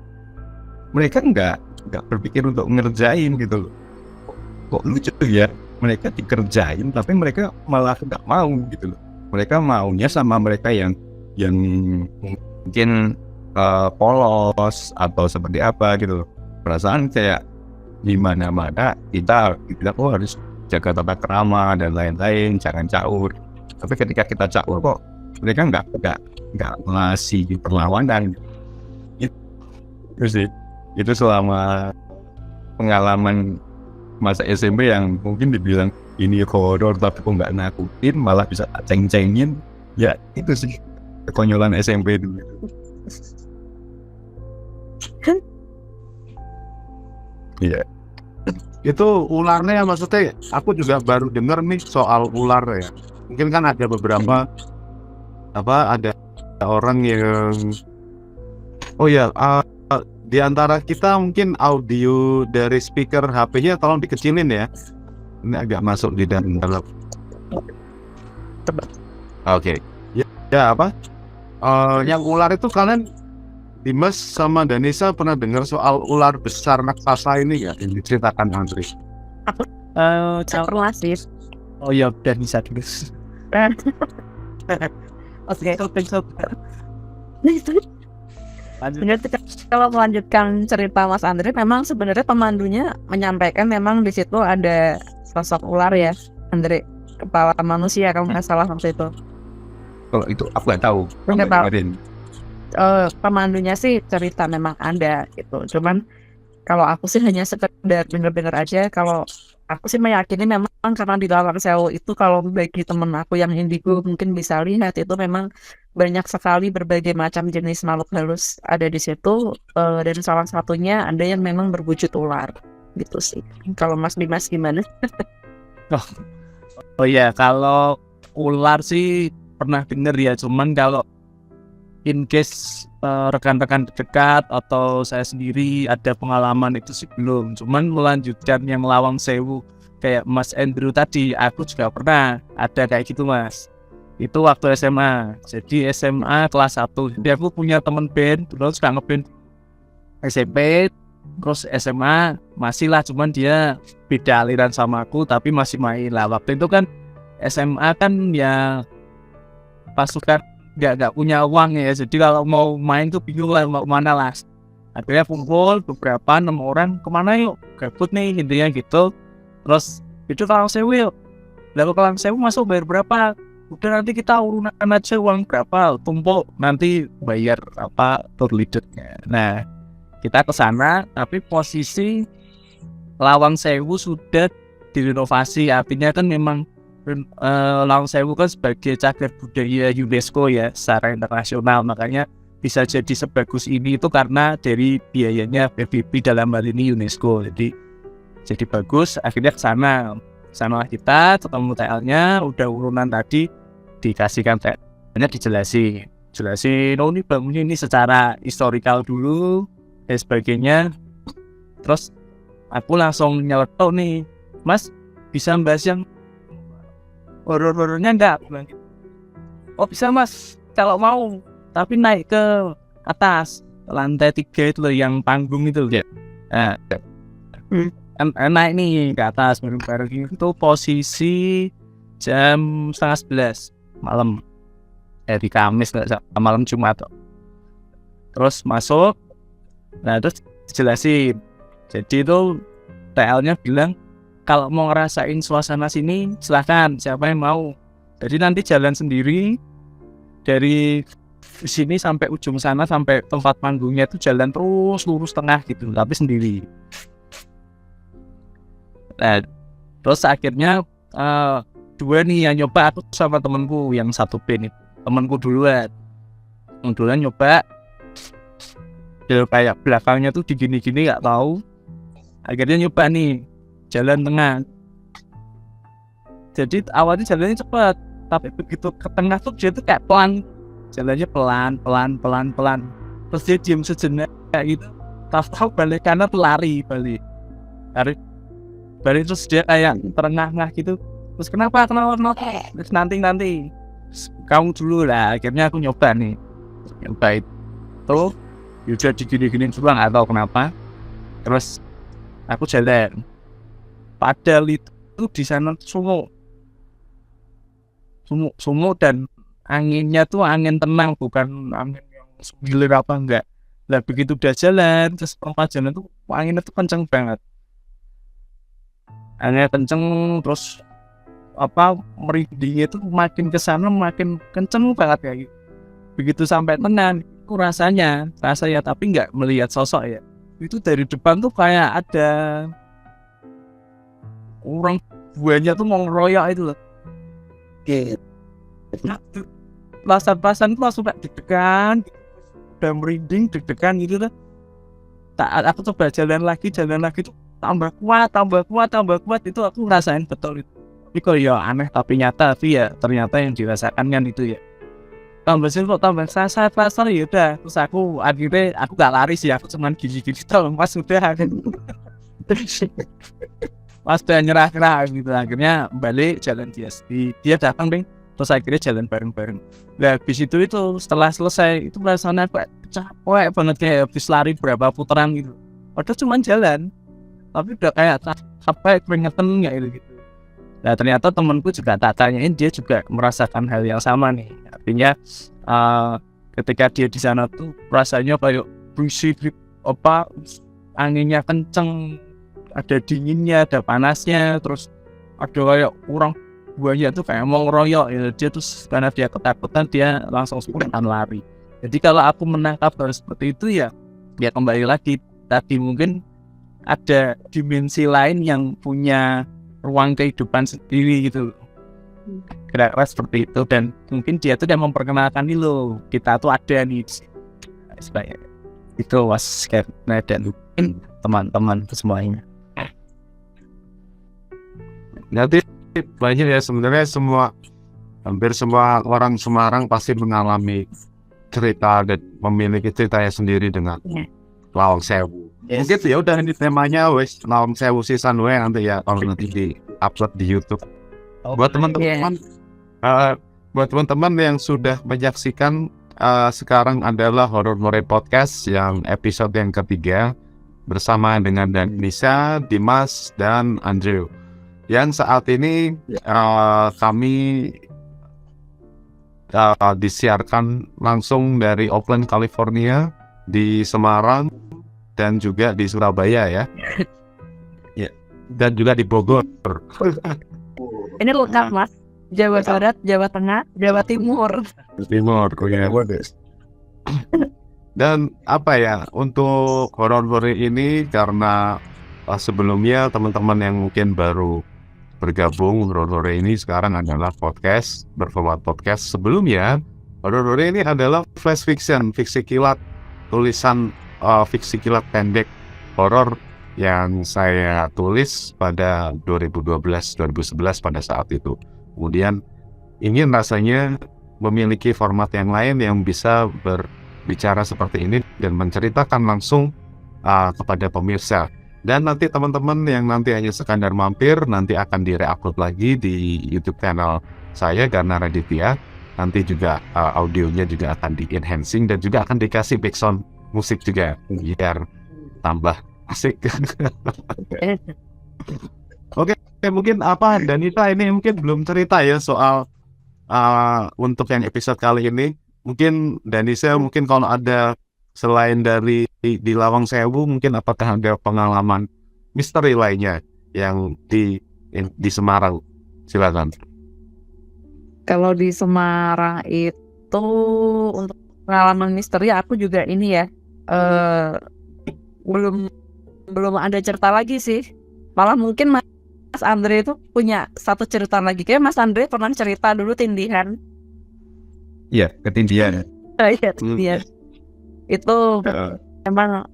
mereka nggak berpikir untuk ngerjain gitu loh. Kok lucu ya? Mereka dikerjain, tapi mereka malah nggak mau gitu loh. Mereka maunya sama mereka yang mungkin polos atau seperti apa gitu loh. Perasaan kayak di mana-mana kita bilang harus jaga tata krama dan lain-lain, jangan caur. Tapi ketika kita caur kok mereka nggak ngasih perlawanan. Itu sih, itu selama pengalaman masa SMP yang mungkin dibilang ini horor tapi kok nggak nakutin, malah bisa ceng-cengin. Ya itu sih kekonyolan SMP dulu. Iya. itu ularnya maksudnya aku juga baru dengar nih soal ular ya. Mungkin kan ada beberapa ada orang yang di antara kita mungkin audio dari speaker HP-nya tolong dikecilin ya. Ini agak masuk di dalam. Oke. Ya apa? Yang ular itu kalian Dimas sama Danisa pernah dengar soal ular besar raksasa ini ya yang diceritakan Andre? Saya pernah sih. Oh ya, udah bisa dulu. Oke. Lanjut. Kalau melanjutkan cerita Mas Andre, memang sebenarnya pemandunya menyampaikan memang di situ ada sosok ular ya, Andre, kepala manusia kalau nggak salah waktu itu. Kalau itu aku nggak tahu. Nggak tahu. Dengerin. Pemandunya sih cerita memang ada gitu. Cuman kalau aku sih hanya sekedar bener-bener aja. Kalau aku sih meyakini memang karena di Lawang Sewu itu kalau bagi temen aku yang indigo mungkin bisa lihat itu memang banyak sekali berbagai macam jenis makhluk halus ada di situ. Dan salah satunya ada yang memang berwujud ular gitu sih. Kalau Mas Dimas gimana? Oh ya, kalau ular sih pernah denger ya, cuman kalau in case rekan-rekan dekat atau saya sendiri ada pengalaman itu sih belum. Cuman melanjutkan yang Lawang Sewu kayak Mas Andrew tadi, aku juga pernah ada kayak gitu Mas. Itu waktu SMA. Jadi SMA kelas 1. Jadi aku punya temen band, terus suka ngeband SMP, terus SMA masih lah, cuman dia beda aliran sama aku tapi masih main lah. Waktu itu kan SMA kan ya pasukan nggak punya uang ya, jadi kalau mau main tuh bingung lah mau mana lah. Akhirnya kumpul beberapa 6 orang, kemana yuk, gabut nih intinya gitu. Terus itu Lawang Sewu yuk. Lalu Lawang Sewu masuk bayar berapa? Udah nanti kita urunan aja uang berapa, tumpuk nanti bayar apa tour leadernya. Nah kita ke sana, tapi posisi Lawang Sewu sudah direnovasi, artinya kan memang Lawang Sewu kan sebagai cagar budaya UNESCO ya secara internasional, makanya bisa jadi sebagus ini itu karena dari biayanya PBB dalam hal ini UNESCO. Jadi bagus. Akhirnya ke sana kita ketemu TL-nya, udah urunan tadi dikasihkan TL-nya, dijelasin oh ini bangunnya ini secara historikal dulu dan sebagainya. Terus aku langsung nyeletuk nih, Mas bisa bahas yang horor-horornya enggak? Oh bisa Mas, kalau mau, tapi naik ke atas lantai 3 itu loh, yang panggung itu. Nah, naik nih ke atas bareng-bareng. Itu posisi jam 10:30 malam, di Kamis malam Jumat. Terus masuk, nah terus jelasin. Jadi itu TL-nya bilang kalau mau ngerasain suasana sini silahkan, siapa yang mau. Jadi nanti jalan sendiri dari sini sampai ujung sana, sampai tempat panggungnya itu jalan terus lurus tengah gitu, tapi sendiri. Nah, terus akhirnya 2 nih yang nyoba, aku sama temenku yang satu band itu. Temenku duluan nyoba, kayak belakangnya tuh digini-gini nggak tahu. Akhirnya nyoba nih jalan tengah. Jadi awalnya jalannya cepat, tapi begitu ke tengah tuh dia tuh kayak pelan, jalannya pelan. Terus dia diam sejenak kayak gitu, tahu balik kanan tuh lari balik terus dia kayak terengah-engah gitu. Terus kenapa terus nanti kamu dulu lah. Akhirnya aku nyoba itu udah digini-gini juga nggak tahu kenapa. Terus aku jalan, padahal itu di sana sumuk dan anginnya tuh angin tenang, bukan angin yang sembilir apa enggak. Lah begitu udah jalan terus perempat jalan tuh anginnya tuh kenceng banget, anginnya kenceng. Terus merindingnya tuh makin kesana makin kenceng banget kayak gitu. Begitu sampai tengah itu rasanya tapi nggak melihat sosok ya. Itu dari depan tuh kayak ada orang buahnya tuh mau ngeroyok itu loh. Nah, pasan tuh langsung kayak deg-degan, udah merinding deg-degan gitu lah. Aku coba jalan lagi tuh tambah kuat itu aku ngerasain betul itu. Tapi kok ya aneh tapi nyata, tapi ya ternyata yang dirasakan kan itu ya. Tambah sih kok tambah sasar ya udah. Terus aku akhirnya aku gak lari sih, aku cuman gigi-gigi tol pas udah pas udah nyerah gitu. Akhirnya balik jalan dia datang deh. Terus akhirnya jalan bareng-bareng. Nah habis itu setelah selesai itu rasanya kayak capek banget, kayak habis lari berapa putaran gitu. Padahal cuma jalan, tapi udah kayak capek keringetan kayak gitu. Nah ternyata temanku juga tak tanyain, dia juga merasakan hal yang sama nih. Artinya ketika dia di sana tuh rasanya kayak berisik, anginnya kenceng, ada dinginnya, ada panasnya, terus ada kayak orang buahnya tuh kayak mau ngeroyok ya. Dia tuh karena dia ketakutan dia langsung spontan lari. Jadi kalau aku menangkap hal seperti itu ya kembali lagi tadi, mungkin ada dimensi lain yang punya ruang kehidupan sendiri gitu. Kira-kira seperti itu, dan mungkin dia tuh yang memperkenalkan nih loh, kita tuh ada nih sebagai itu was karena dan mungkin teman-teman semuanya. Nanti banyak ya sebenarnya, hampir semua orang Semarang pasti mengalami cerita dan memiliki ceritanya sendiri dengan Lawang Sewu. Yes. Mungkin ya udah ini temanya wes Lawang Sewu season we nanti ya kalau nanti di upload di YouTube. Buat teman-teman, buat teman-teman yang sudah menyaksikan sekarang adalah Horror More Podcast yang episode yang ketiga bersama dengan Danisa, Dimas, dan Andrew. Yang saat ini kami disiarkan langsung dari Oakland, California, di Semarang, dan juga di Surabaya ya. Ya, dan juga di Bogor. Ini lengkap Mas. Jawa Barat, Jawa Tengah, Jawa Timur. Timur, ya. Dan apa ya, untuk horor-horor ini karena sebelumnya teman-teman yang mungkin baru bergabung, horor-horor ini sekarang adalah podcast, berformat podcast. Sebelumnya horor-horor ini adalah flash fiction, fiksi kilat, tulisan fiksi kilat pendek horor yang saya tulis pada 2012-2011 pada saat itu. Kemudian ingin rasanya memiliki format yang lain yang bisa berbicara seperti ini dan menceritakan langsung kepada pemirsa. Dan nanti teman-teman yang nanti hanya sekadar mampir nanti akan di-re-upload lagi di YouTube channel saya Garna Raditya. Nanti juga audionya juga akan di-enhancing dan juga akan dikasih background musik juga biar tambah asik. Oke, mungkin Danita ini mungkin belum cerita ya soal untuk yang episode kali ini. Mungkin Danisa mungkin kalau ada selain dari di Lawang Sewu, mungkin apakah ada pengalaman misteri lainnya yang di Semarang? Silakan. Kalau di Semarang itu untuk pengalaman misteri aku juga ini ya belum ada cerita lagi sih. Malah mungkin Mas Andre itu punya satu cerita lagi. Kayak Mas Andre pernah cerita dulu tindihan. Iya, ketindihan. Iya, tindihan. Itu emang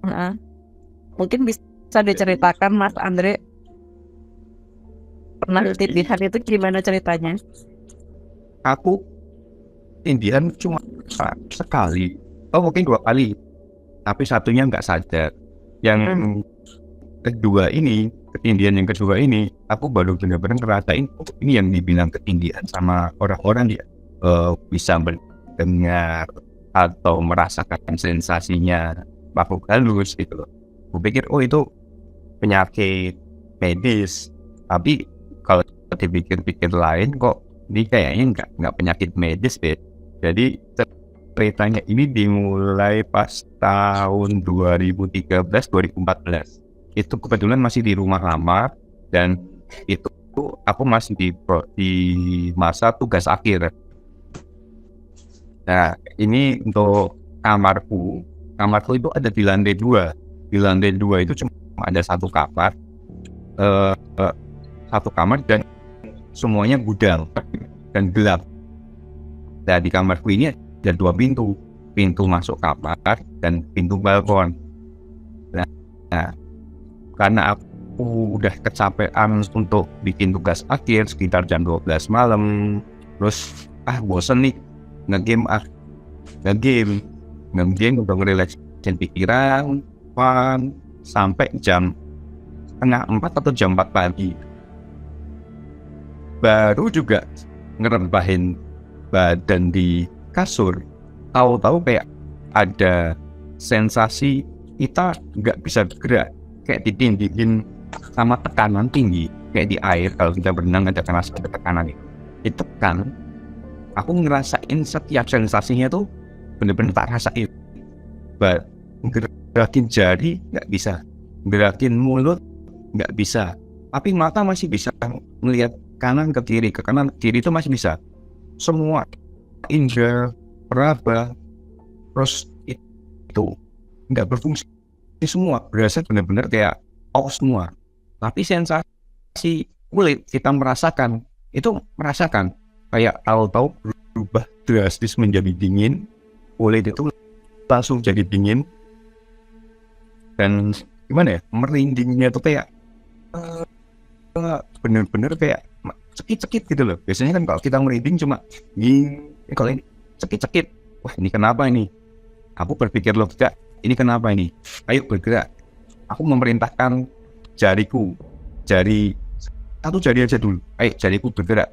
mungkin bisa diceritakan Mas Andre pernah tindihan itu gimana ceritanya? Aku tindihan cuma sekali, mungkin 2 kali, tapi satunya nggak sadar. Yang kedua ini, ketindihan yang kedua ini, aku baru benar-benar ngerasain ini yang dibilang ketindihan sama orang-orang ya, bisa mendengar atau merasakan sensasinya makhluk halus gitu loh. Aku pikir itu penyakit medis, tapi kalau dipikir-pikir lain kok ini kayaknya nggak penyakit medis deh. Jadi ceritanya ini dimulai pas tahun 2013-2014. Itu kebetulan masih di rumah lama dan itu aku masih di masa tugas akhir. Nah, ini untuk kamarku itu ada di lantai 2. Di lantai 2 itu cuma ada satu kamar dan semuanya gudang dan gelap. Nah, di kamarku ini ada 2 pintu masuk kamar dan pintu balkon. Nah, karena aku aku udah kecapean untuk bikin tugas akhir sekitar jam 12 malam, terus bosen nih ngegame untuk ngerelaksin pikiran sampai jam setengah 4 atau jam 4 pagi baru juga ngerebahin badan di kasur. Tahu-tahu kayak ada sensasi kita nggak bisa bergerak, kayak ditindihkan sama tekanan tinggi, kayak di air kalau kita berenang ada tekanan itu ditekan. Aku ngerasain setiap sensasinya tuh bener-bener tak rasain. Gerakin jari nggak bisa, gerakin mulut nggak bisa, tapi mata masih bisa melihat kanan ke kiri itu masih bisa. Semua indera peraba terus itu nggak berfungsi semua, berasa benar-benar kayak off semua. Tapi sensasi kulit kita merasakan kayak tahu-tahu berubah drastis menjadi dingin, kulit itu langsung jadi dingin, dan gimana ya, merindingnya tuh kayak bener-bener kayak cekit-cekit gitu loh. Biasanya kan kalau kita merinding cuma kalau ini cekit-cekit, wah ini kenapa ini? Aku berpikir logika, ini kenapa ini? Ayo bergerak. Aku memerintahkan satu jari aja dulu. Ayo jariku bergerak.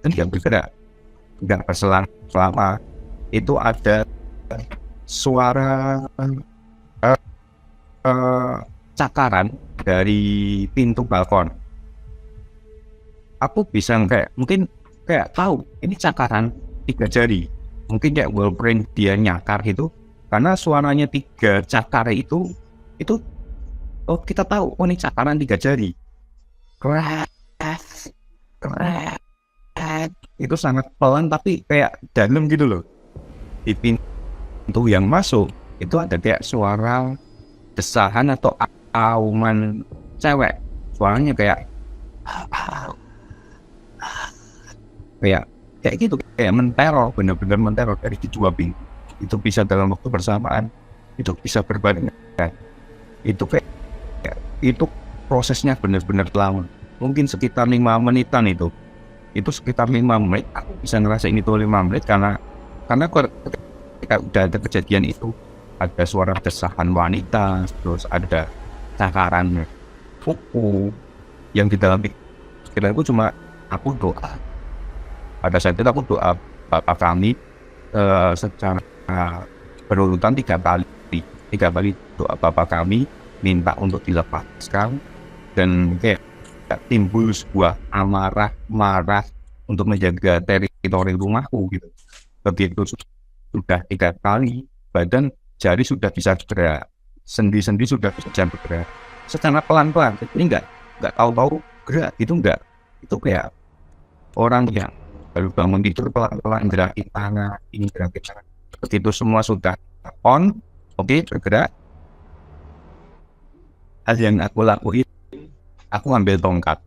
Dan dia bergerak. Nggak berselang lama. Itu ada suara cakaran dari pintu balkon. Aku bisa mungkin tahu ini cakaran 3 jari. Mungkin kayak Wolverine dia nyakar gitu. Karena suaranya 3 cakar itu kita tahu, ini cakaran 3 jari. Keras. Itu sangat pelan tapi kayak dalam gitu loh. Di pintu yang masuk itu ada kayak suara desahan atau auman cewek. Suaranya kayak gitu, kayak menteror, benar-benar menteror dari kedua pintu. Itu bisa dalam waktu bersamaan, itu bisa berbarengan. Itu prosesnya benar-benar lama, mungkin sekitar 5 menitan. Itu sekitar 5 menit. Aku bisa ngerasain itu 5 menit karena ketika udah ada kejadian itu, ada suara desahan wanita, terus ada cakaran kuku yang di dalam pikiranku cuma aku doa. Pada saat itu aku doa Bapa kami secara berurutan 3 kali doa Bapa kami, minta untuk dilepaskan, dan kayak timbul sebuah amarah marah untuk menjaga teritori rumahku gitu. Begitu sudah 3 kali, badan jari sudah bisa bergerak, sendi-sendi sudah bisa bergerak secara pelan-pelan. Ini nggak tahu-tahu gerak gitu, nggak. Itu kayak orang yang baru bangun tidur pelan-pelan gerakin tangan, ini gerakin tangan. Begitu semua sudah on, oke, bergerak. Hal yang aku lakuin, aku ambil tongkat,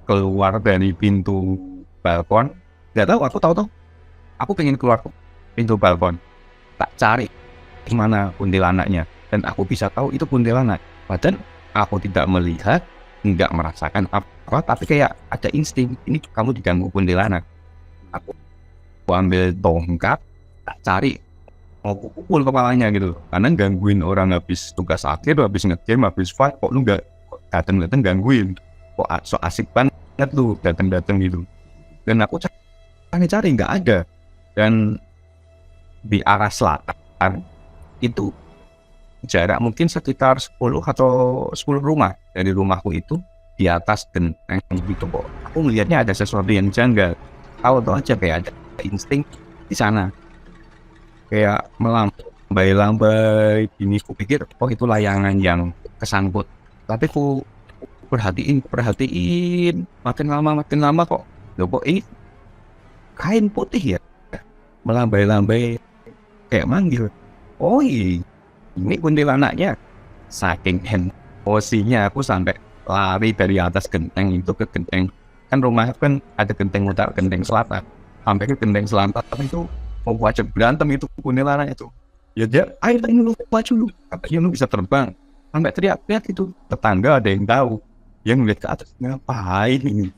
keluar dari pintu balkon. Nggak tahu, aku pengen keluar pintu balkon, tak cari di mana kuntilanaknya, dan aku bisa tahu itu kuntilanak. Padahal aku tidak melihat, nggak merasakan apa, tapi kayak ada insting, ini kamu diganggu kuntilanak. Aku ambil tongkat, tak cari, mau pukul kepalanya gitu, karena gangguin orang habis tugas akhir, habis nge-game, habis fight, kok lu nggak datang gangguin, kok so asik banget lu datang gitu. Dan aku cari nggak ada. Dan di arah selatan itu jarak mungkin sekitar 10 atau 10 rumah dari rumahku itu, di atas genteng gitu kok. Aku melihatnya ada sesuatu yang janggal. Tahu aja kayak ada insting di sana. Kayak melambai-lambai gini. Ku pikir itu layangan yang kesangkut. Tapi ku perhatiin makin lama kok. Loh kok ini kain putih ya? Melambai-lambai kayak manggil. Oh ini kuntilanaknya. Saking emosinya aku sampai lari dari atas genteng itu ke genteng. Kan rumah kan ada genteng utara, genteng selatan. Sampai ke genteng selatan itu mau wajib berantem itu kuntilanak itu. Ya dia, ayo lu maju lu. Katanya lu bisa terbang. sampai teriak-teriak itu. Tetangga ada yang tahu, yang ngeliat ke atas ngapain ini.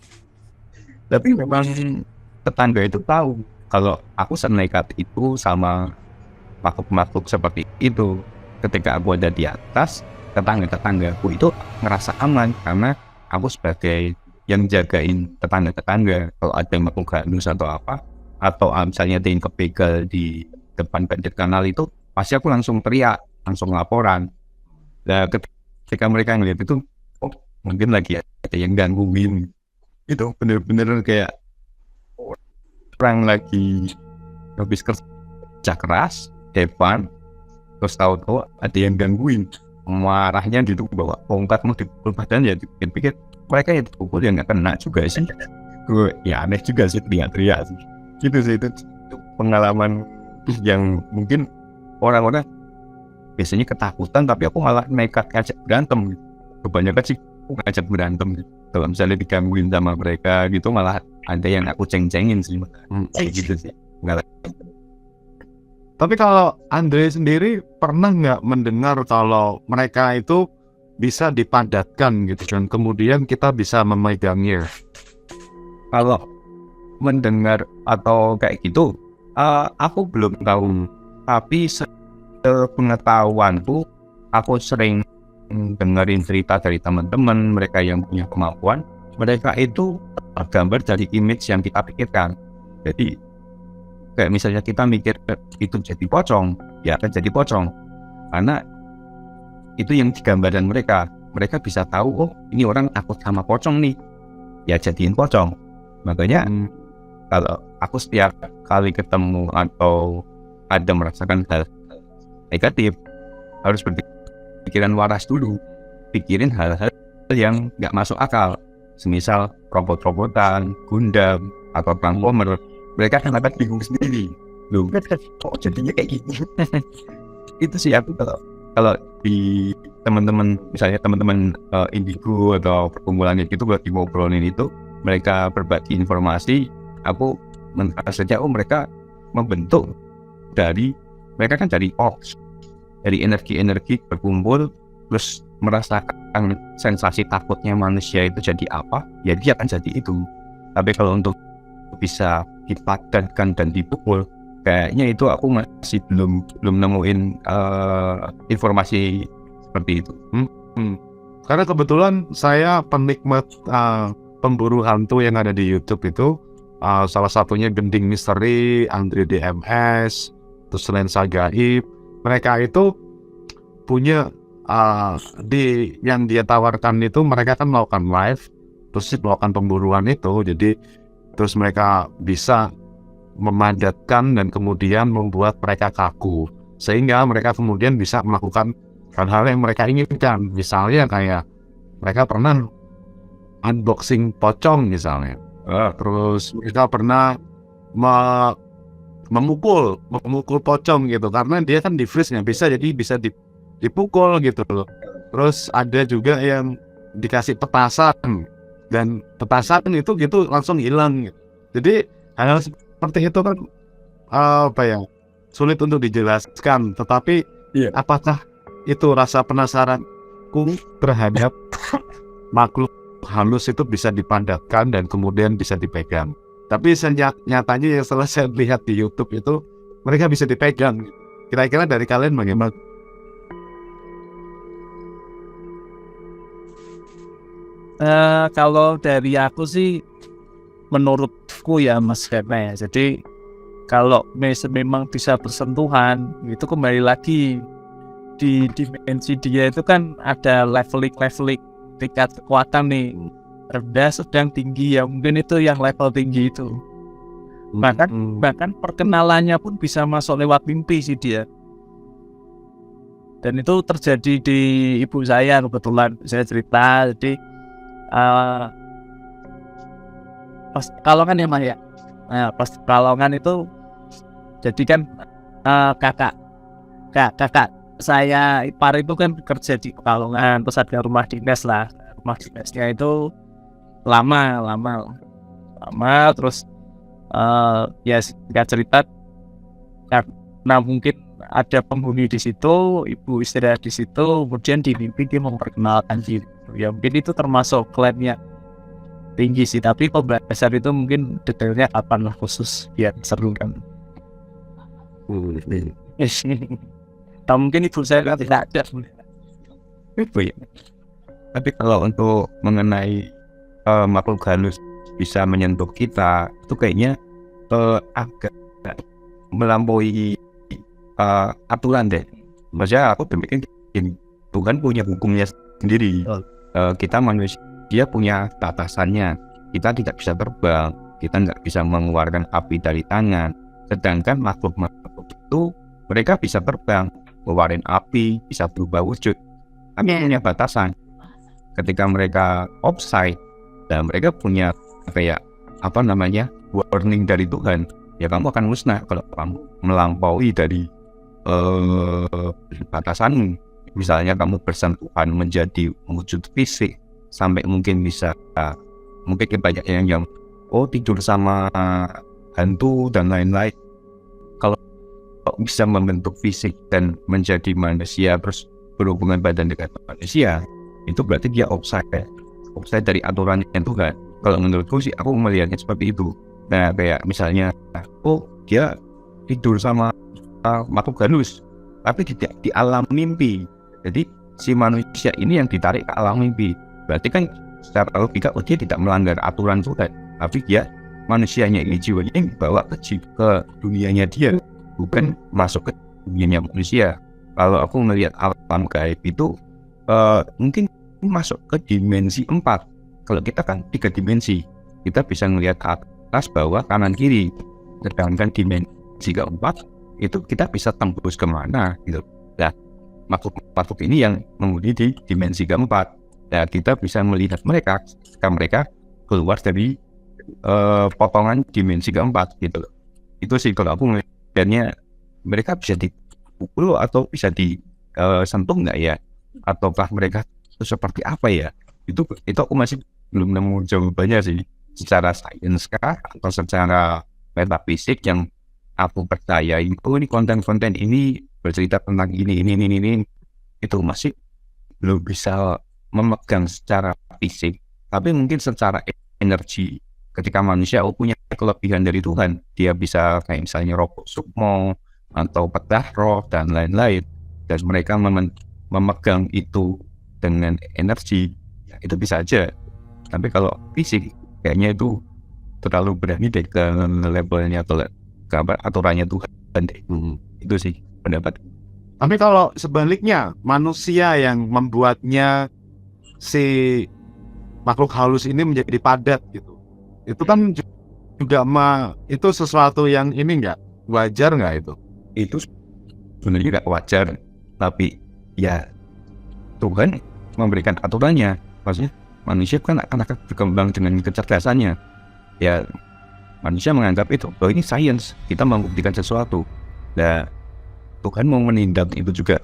Tapi memang tetangga itu tahu kalau aku senekat itu sama makhluk-makhluk seperti itu. Ketika aku ada di atas, tetangga-tetanggaku itu ngerasa aman karena aku sebagai yang jagain tetangga-tetangga. Kalau ada makhluk halus atau apa, atau misalnya ada yang kebegal di depan banjir kanal itu, pasti aku langsung teriak, langsung laporan. Nah, ketika mereka ngeliat itu, oh mungkin lagi ada yang gangguin. Itu bener-bener kayak orang lagi habis kerja keras, depan, terus tahu-tahu ada yang gangguin. Marahnya gitu bawa tongkat mau dipukul badan, ya dipikir mereka yang dipukul ya nggak kena juga sih. Gue ya aneh juga sih teriak-teriak sih. Gitu sih, itu pengalaman yang mungkin orang-orang biasanya ketakutan, tapi aku malah nekat ngajak berantem. Kebanyakan sih aku ngajak berantem. Kalau misalnya digangguin sama mereka gitu, malah ada yang aku ceng-cengin sih. Kayak gitu sih. Enggak. Tapi kalau Andre sendiri pernah nggak mendengar kalau mereka itu bisa dipadatkan gitu dan kemudian kita bisa memegangnya? Kalau mendengar atau kayak gitu, aku belum tahu. Tapi sepengetahuanku, aku sering dengerin cerita dari teman-teman mereka yang punya kemampuan. Mereka itu tergambar dari image yang kita pikirkan. Jadi kayak misalnya kita mikir itu jadi pocong, ya akan jadi pocong. Karena itu yang digambarkan mereka. Mereka bisa tahu, oh ini orang takut sama pocong nih, ya jadiin pocong. Makanya kalau aku setiap kali ketemu atau ada merasakan hal negatif, harus berpikiran waras dulu. Pikirin hal-hal yang nggak masuk akal. Semisal robot-robotan, Gundam, atau Transformer. Mereka akan bingung sendiri. Loh, kok jadinya kayak gini? Itu sih aku kalau di teman-teman, misalnya teman-teman indigo atau perkumpulan gitu lagi ngobrolin itu, mereka berbagi informasi, aku menurut saja mereka membentuk dari, mereka kan dari energi-energi berkumpul, terus merasakan sensasi takutnya manusia itu jadi apa, ya dia akan jadi itu. Tapi kalau untuk bisa dipadatkan dan dipukul, kayaknya itu aku masih belum nemuin informasi seperti itu. Karena kebetulan saya penikmat pemburu hantu yang ada di YouTube itu, salah satunya Gending Misteri, Andre DMS, terus Lensa Gaib. Mereka itu punya yang dia tawarkan itu, mereka kan melakukan live, terus melakukan pemburuan itu. Jadi terus mereka bisa memadatkan dan kemudian membuat mereka kaku, sehingga mereka kemudian bisa melakukan hal-hal yang mereka inginkan. Misalnya kayak mereka pernah unboxing pocong misalnya, terus mereka pernah memukul pocong gitu, karena dia kan di freeze nggak bisa, jadi bisa dipukul gitu loh. Terus ada juga yang dikasih petasan, dan petasan itu gitu langsung hilang. Jadi hal seperti itu kan sulit untuk dijelaskan. Tetapi apakah itu rasa penasaranku terhadap makhluk halus itu bisa dipadatkan dan kemudian bisa dipegang. Tapi nyatanya yang setelah saya lihat di YouTube itu, mereka bisa dipegang. Kira-kira dari kalian bagaimana? Kalau dari aku sih, menurutku ya Mas Herna ya, jadi kalau memang bisa bersentuhan, itu kembali lagi di dimensi dia itu kan ada leveling tingkat kekuatan nih, rendah, sedang, tinggi, ya mungkin itu yang level tinggi itu. Bahkan perkenalannya pun bisa masuk lewat mimpi sih dia. Dan itu terjadi di ibu saya kebetulan. Saya cerita, jadi pas Pekalongan ya Mas ya. Nah, pas Pekalongan itu, jadi kan kakak saya ipar itu kan kerja di Pekalongan, terus ada rumah dinas lah. Rumah dinasnya itu lama, terus ya singkat cerita, Nah mungkin ada penghuni di situ, ibu istirahat di situ, kemudian di mimpi dia memperkenalkan diri. Ya mungkin itu termasuk klaimnya tinggi sih, tapi pembahasan itu mungkin detailnya kapan lah khusus biar seru kan. Nah, mungkin ibu saya kan tidak ada. Itu ya. Tapi kalau untuk mengenai makhluk halus bisa menyentuh kita, itu kayaknya agak melampaui aturan deh. Maksudnya aku berpikir gini, Tuhan punya hukumnya sendiri. Kita manusia punya batasannya. Kita tidak bisa terbang, kita nggak bisa mengeluarkan api dari tangan. Sedangkan makhluk-makhluk itu mereka bisa terbang, mengeluarkan api, bisa berubah wujud. Tapi punya batasan. Ketika mereka offside, dan mereka punya kayak warning dari Tuhan, ya kamu akan musnah kalau kamu melampaui dari batasanmu. Misalnya kamu bersentuhan menjadi wujud fisik, sampai mungkin bisa mungkin banyak yang tidur sama hantu dan lain-lain. Kalau bisa membentuk fisik dan menjadi manusia terus berhubungan badan dengan manusia, itu berarti dia offside dari aturan yang Tuhan. Kalau menurutku sih aku melihatnya seperti itu. Nah kayak misalnya dia tidur sama makhluk halus tapi tidak di alam mimpi, jadi si manusia ini yang ditarik ke alam mimpi. Berarti kan secara logika dia tidak melanggar aturan Tuhan, tapi dia manusianya ini, jiwanya ini dibawa ke dunianya dia, bukan masuk ke dunianya manusia. Kalau aku melihat alam gaib itu mungkin masuk ke dimensi 4. Kalau kita kan 3 dimensi, kita bisa melihat atas, bawah, kanan, kiri. Sedangkan dimensi keempat itu kita bisa tembus kemana gitu. Nah makhluk ini yang menghuni di dimensi keempat. Nah kita bisa melihat mereka ketika mereka keluar dari potongan dimensi keempat gitu. Itu sih kalau aku melihatnya, mereka bisa dipukul atau bisa disentuh nggak ya, ataukah mereka itu seperti apa ya, itu aku masih belum nemu jawabannya sih, secara sains kah atau secara metafisik yang aku percaya ini konten-konten ini bercerita tentang ini itu masih belum bisa memegang secara fisik. Tapi mungkin secara energi, ketika manusia punya kelebihan dari Tuhan, dia bisa kayak misalnya roh sukmo atau pedah roh dan lain-lain, dan mereka memegang itu dengan energi, ya itu bisa aja. Tapi kalau fisik kayaknya itu terlalu berani deh ke levelnya atau aturannya Tuhan deh. Itu sih pendapat. Tapi kalau sebaliknya, manusia yang membuatnya si makhluk halus ini menjadi padat gitu, itu kan juga itu sesuatu yang ini nggak wajar nggak itu? Itu sebenarnya nggak wajar, tapi ya Tuhan memberikan aturannya. Maksudnya manusia kan akan berkembang dengan kecerdasannya. Ya manusia menganggap itu bahwa ini sains, kita membuktikan sesuatu. Nah Tuhan mau menindak itu juga.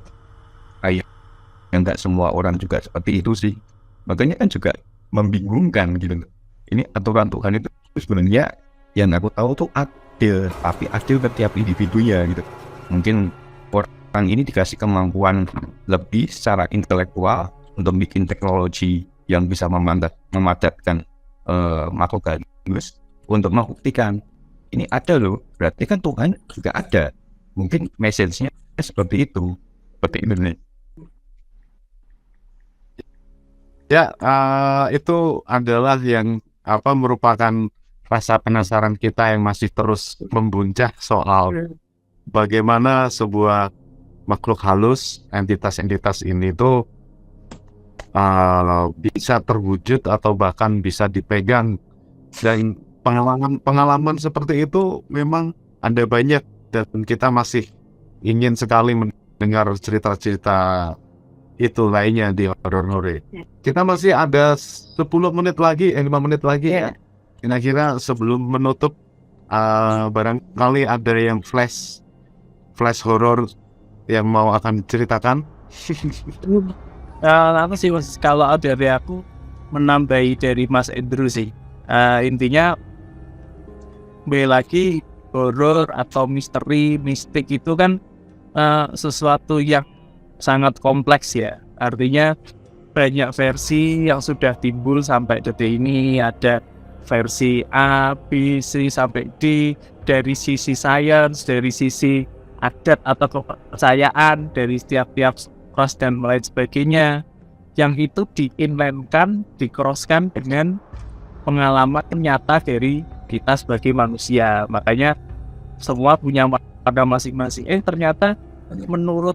Kayak yang nggak semua orang juga seperti itu sih. Makanya kan juga membingungkan gitu. Ini aturan Tuhan itu sebenarnya yang aku tahu tuh adil, tapi adil ke tiap individunya gitu. Mungkin orang ini dikasih kemampuan lebih secara intelektual untuk bikin teknologi yang bisa memadatkan makhluk halus untuk membuktikan ini ada loh, berarti kan Tuhan juga ada. Mungkin message-nya seperti itu, seperti ini. Ya, itu adalah yang merupakan rasa penasaran kita yang masih terus membuncah soal bagaimana sebuah makhluk halus, entitas-entitas ini tuh bisa terwujud atau bahkan bisa dipegang. Dan pengalaman seperti itu memang ada banyak, dan kita masih ingin sekali mendengar cerita-cerita itu lainnya di Horor. Kita masih ada 5 menit lagi ya. Kira-kira sebelum menutup, barangkali ada yang flash horor yang mau akan diceritakan. Aku sih kalau dari aku menambahi dari Mas Andrew sih, intinya kembali lagi horor atau misteri, mistik itu kan sesuatu yang sangat kompleks ya. Artinya banyak versi yang sudah timbul sampai detik ini. Ada versi A, B, C sampai D, dari sisi sains, dari sisi adat atau kepercayaan, dari setiap ras dan lain sebagainya, yang itu diinlainkan, di-crosskan dengan pengalaman nyata dari kita sebagai manusia. Makanya semua punya makna masing-masing. Ternyata menurut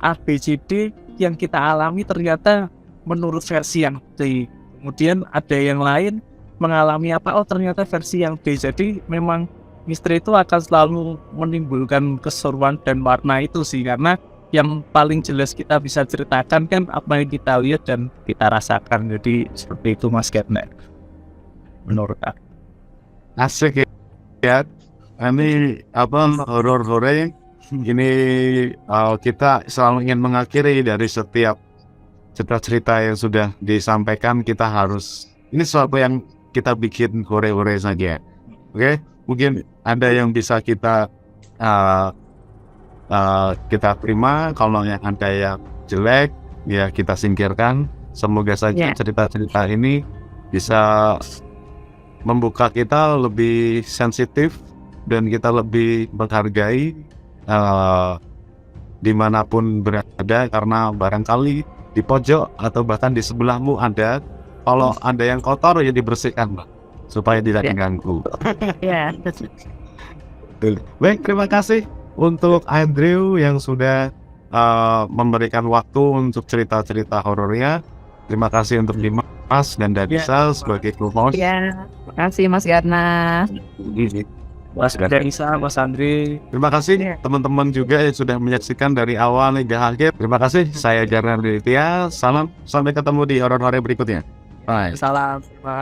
ABCD yang kita alami ternyata menurut versi yang D. Kemudian ada yang lain mengalami apa? Oh ternyata versi yang B. Jadi memang misteri itu akan selalu menimbulkan keseruan dan warna itu sih, karena yang paling jelas kita bisa ceritakan kan apa yang kita lihat dan kita rasakan. Jadi seperti itu Mas Gardner menurut aku. Asik ya. Ini horor-horor ini kita selalu ingin mengakhiri dari setiap cerita-cerita yang sudah disampaikan. Kita harus, ini sesuatu yang kita bikin hore-hore saja. Oke, mungkin ada yang bisa kita terima. Kalau yang ada yang jelek ya kita singkirkan. Semoga saja cerita-cerita ini bisa membuka kita lebih sensitif dan kita lebih menghargai dimanapun berada, karena barangkali di pojok atau bahkan di sebelahmu ada, kalau ada yang kotor ya dibersihkan Mbak, supaya tidak diganggu. Ya. Baik, terima kasih untuk Andrew yang sudah memberikan waktu untuk cerita-cerita horornya. Terima kasih untuk Dimas dan Danisa sebagai co-host. Ya, terima kasih Mas Gardner. Mas Danisa, Mas Andre. Terima kasih teman-teman juga yang sudah menyaksikan dari awal hingga akhir. Terima kasih. Saya Gardner Ditya. Salam, sampai ketemu di horor-horor berikutnya. Bye. Salam. Terima kasih.